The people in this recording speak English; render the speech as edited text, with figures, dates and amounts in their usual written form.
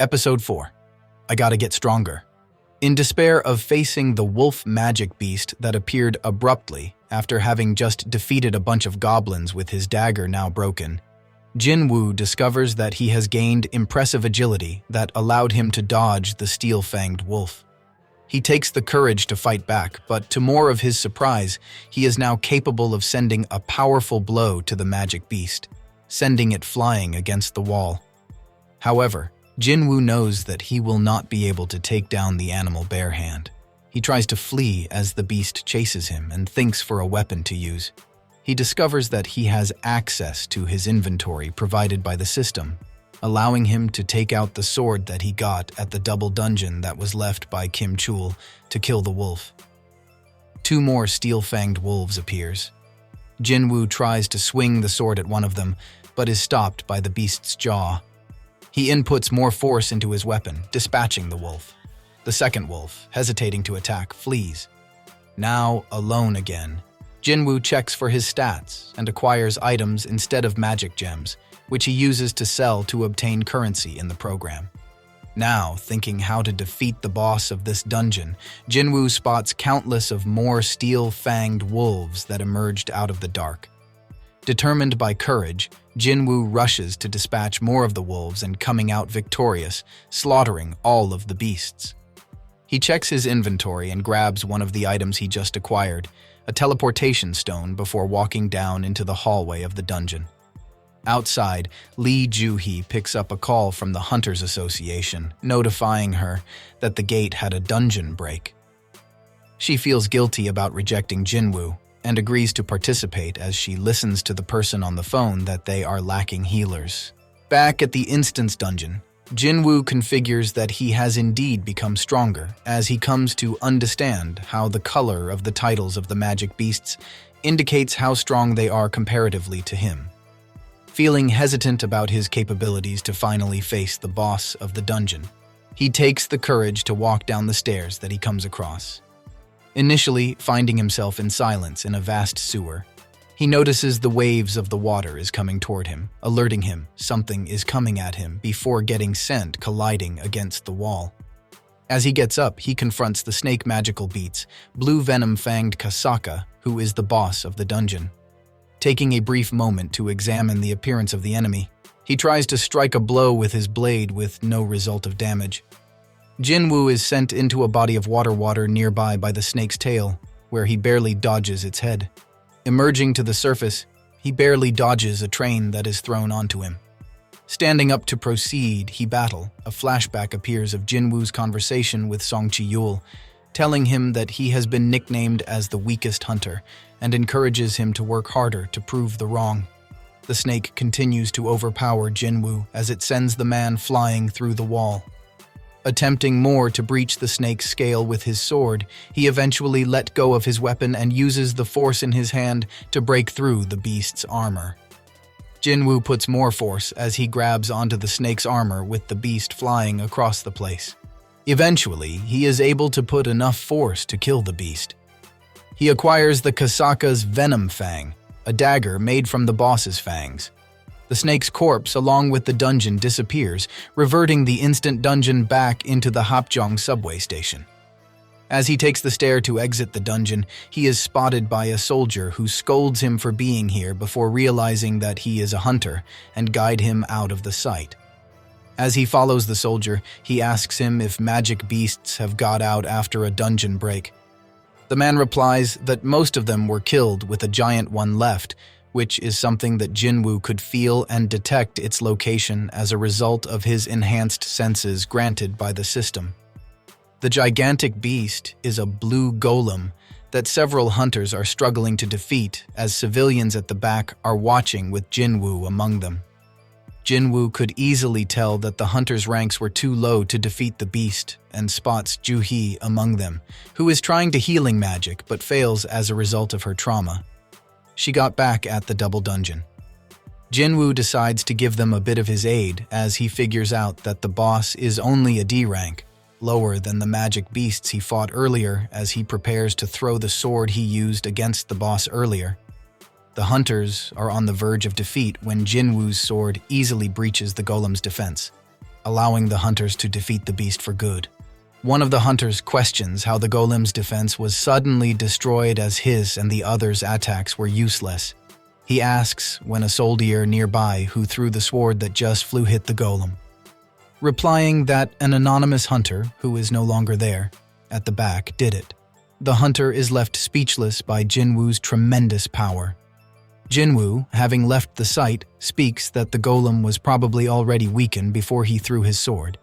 Episode 4. I Gotta Get Stronger. In despair of facing the wolf magic beast that appeared abruptly after having just defeated a bunch of goblins with his dagger now broken, Jin-Woo discovers that he has gained impressive agility that allowed him to dodge the steel-fanged wolf. He takes the courage to fight back, but to more of his surprise, he is now capable of sending a powerful blow to the magic beast, sending it flying against the wall. However, Jin-Woo knows that he will not be able to take down the animal barehand. He tries to flee as the beast chases him and thinks for a weapon to use. He discovers that he has access to his inventory provided by the system, allowing him to take out the sword that he got at the double dungeon that was left by Kim Chul to kill the wolf. Two more steel-fanged wolves appears. Jin-Woo tries to swing the sword at one of them, but is stopped by the beast's jaw. He inputs more force into his weapon, dispatching the wolf. The second wolf, hesitating to attack, flees. Now alone again, Jin-Woo checks for his stats and acquires items instead of magic gems, which he uses to sell to obtain currency in the program. Now, thinking how to defeat the boss of this dungeon, Jin-Woo spots countless of more steel-fanged wolves that emerged out of the dark. Determined by courage, Jin-Woo rushes to dispatch more of the wolves and coming out victorious, slaughtering all of the beasts. He checks his inventory and grabs one of the items he just acquired, a teleportation stone, before walking down into the hallway of the dungeon. Outside, Lee Joo-hee picks up a call from the Hunters Association, notifying her that the gate had a dungeon break. She feels guilty about rejecting Jin-Woo and agrees to participate as she listens to the person on the phone that they are lacking healers. Back at the instance dungeon, Jin-Woo configures that he has indeed become stronger as he comes to understand how the color of the titles of the magic beasts indicates how strong they are comparatively to him. Feeling hesitant about his capabilities to finally face the boss of the dungeon, he takes the courage to walk down the stairs that he comes across. Initially, finding himself in silence in a vast sewer, he notices the waves of the water is coming toward him, alerting him something is coming at him before getting sent colliding against the wall. As he gets up, he confronts the snake magical beats, blue venom-fanged Kasaka, who is the boss of the dungeon. Taking a brief moment to examine the appearance of the enemy, he tries to strike a blow with his blade with no result of damage. Jin-Woo is sent into a body of water nearby by the snake's tail, where he barely dodges its head. Emerging to the surface, he barely dodges a train that is thrown onto him. Standing up to proceed, he battle. A flashback appears of Jin-Woo's conversation with Sung Jin-Woo, telling him that he has been nicknamed as the weakest hunter and encourages him to work harder to prove the wrong. The snake continues to overpower Jin-Woo as it sends the man flying through the wall. Attempting more to breach the snake's scale with his sword, he eventually let go of his weapon and uses the force in his hand to break through the beast's armor. Jin-Woo puts more force as he grabs onto the snake's armor with the beast flying across the place. Eventually, he is able to put enough force to kill the beast. He acquires the Kasaka's Venom Fang, a dagger made from the boss's fangs. The snake's corpse, along with the dungeon, disappears, reverting the instant dungeon back into the Hapjeong subway station. As he takes the stair to exit the dungeon, he is spotted by a soldier who scolds him for being here before realizing that he is a hunter and guide him out of the sight. As he follows the soldier, he asks him if magic beasts have got out after a dungeon break. The man replies that most of them were killed with a giant one left, which is something that Jin-Woo could feel and detect its location as a result of his enhanced senses granted by the system. The gigantic beast is a blue golem that several hunters are struggling to defeat as civilians at the back are watching with Jin-Woo among them. Jin-Woo could easily tell that the hunters' ranks were too low to defeat the beast and spots Joo-hee among them, who is trying to healing magic but fails as a result of her trauma. She got back at the double dungeon. Jin-Woo decides to give them a bit of his aid as he figures out that the boss is only a D rank, lower than the magic beasts he fought earlier as he prepares to throw the sword he used against the boss earlier. The hunters are on the verge of defeat when Jin-Woo's sword easily breaches the golem's defense. allowing the hunters to defeat the beast for good. One of the hunters questions how the golem's defense was suddenly destroyed as his and the others' attacks were useless. He asks when a soldier nearby who threw the sword that just flew hit the golem, replying that an anonymous hunter, who is no longer there, at the back, did it. The hunter is left speechless by Jin-Woo's tremendous power. Jin-Woo, having left the site, speaks that the golem was probably already weakened before he threw his sword.